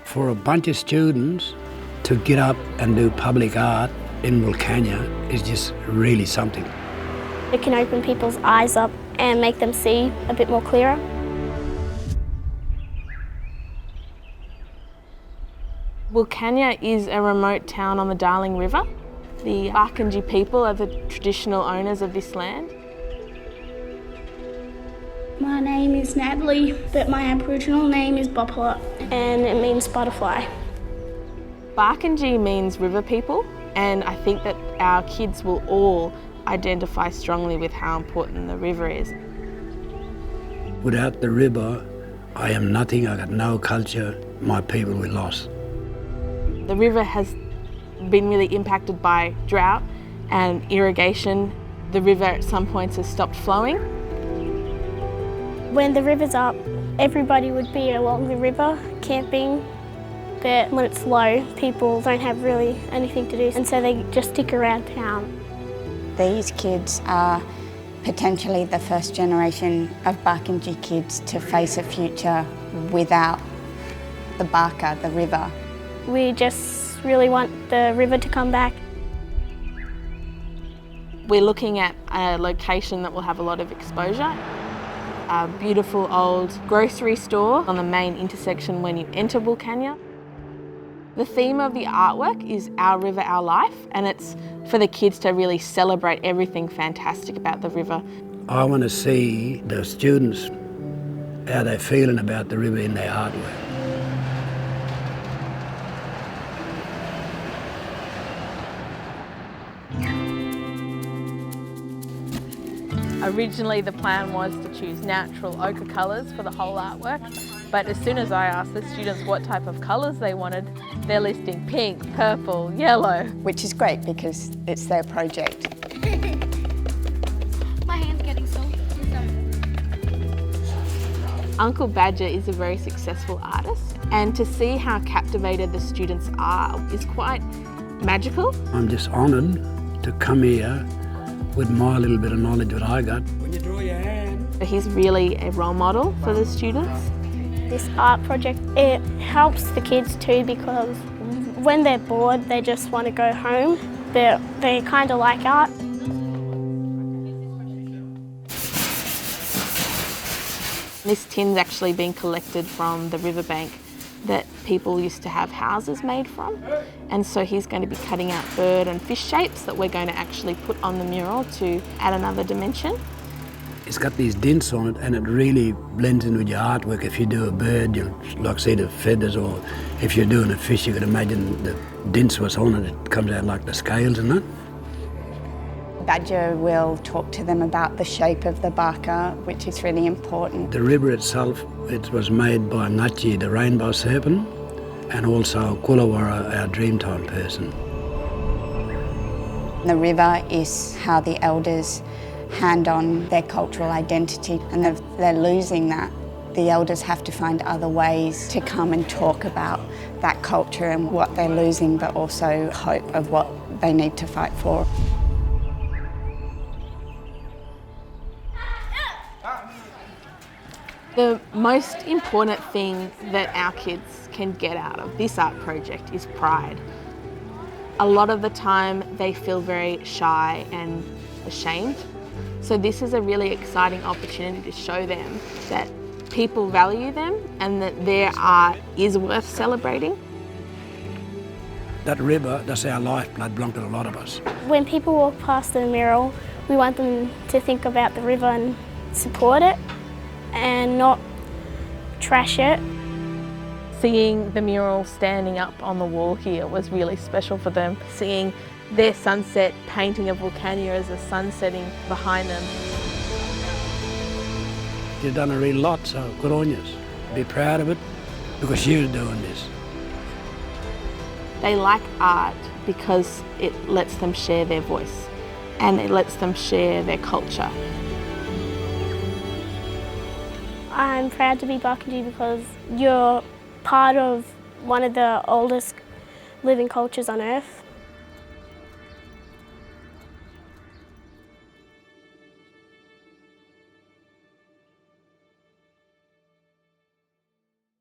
For a bunch of students to get up and do public art in Wilcannia is just really something. It can open people's eyes up and make them see a bit more clearer. Wilcannia is a remote town on the Darling River. The Wilcannia people are the traditional owners of this land. My name is Natalie, but my Aboriginal name is Bopala, and it means butterfly. Wilcannia means river people, and I think that our kids will all identify strongly with how important the river is. Without the river, I am nothing, I got no culture, my people were lost. The river has been really impacted by drought and irrigation. The river at some points has stopped flowing. When the river's up, everybody would be along the river camping, but when it's low, people don't have really anything to do, and so they just stick around town. These kids are potentially the first generation of Wilcannia kids to face a future without the Barker, the river. We just really want the river to come back. We're looking at a location that will have a lot of exposure. A beautiful old grocery store on the main intersection when you enter Wilcannia. The theme of the artwork is Our River, Our Life, and it's for the kids to really celebrate everything fantastic about the river. I want to see the students, how they're feeling about the river in their artwork. Originally the plan was to choose natural ochre colours for the whole artwork, but as soon as I asked the students what type of colours they wanted, they're listing pink, purple, yellow. Which is great because it's their project. My hand's getting salty. Uncle Badger is a very successful artist, and to see how captivated the students are is quite magical. I'm just honoured to come here with my little bit of knowledge that I got. When you draw your hand. He's really a role model for the students. This art project, it helps the kids too, because when they're bored, they just want to go home. They kind of like art. This tin's actually been collected from the riverbank that people used to have houses made from. And so he's going to be cutting out bird and fish shapes that we're going to actually put on the mural to add another dimension. It's got these dints on it and it really blends in with your artwork. If you do a bird, you'll like see the feathers, or if you're doing a fish, you can imagine the dints was on it. It comes out like the scales and that. Badger will talk to them about the shape of the Barker, which is really important. The river itself, it was made by Ngachi, the rainbow serpent, and also Kulawara, our Dreamtime person. The river is how the elders hand on their cultural identity, and if they're losing that, the elders have to find other ways to come and talk about that culture and what they're losing, but also hope of what they need to fight for. The most important thing that our kids can get out of this art project is pride. A lot of the time they feel very shy and ashamed. So this is a really exciting opportunity to show them that people value them and that their art is worth celebrating. That river, that's our lifeblood, belongs to a lot of us. When people walk past the mural, we want them to think about the river and support it and not trash it. Seeing the mural standing up on the wall here was really special for them. Seeing their sunset painting of Wilcannia as the sun setting behind them. You've done a real lot, so good on you. Be proud of it, because you're doing this. They like art because it lets them share their voice and it lets them share their culture. I'm proud to be Wilcannia because you're part of one of the oldest living cultures on Earth.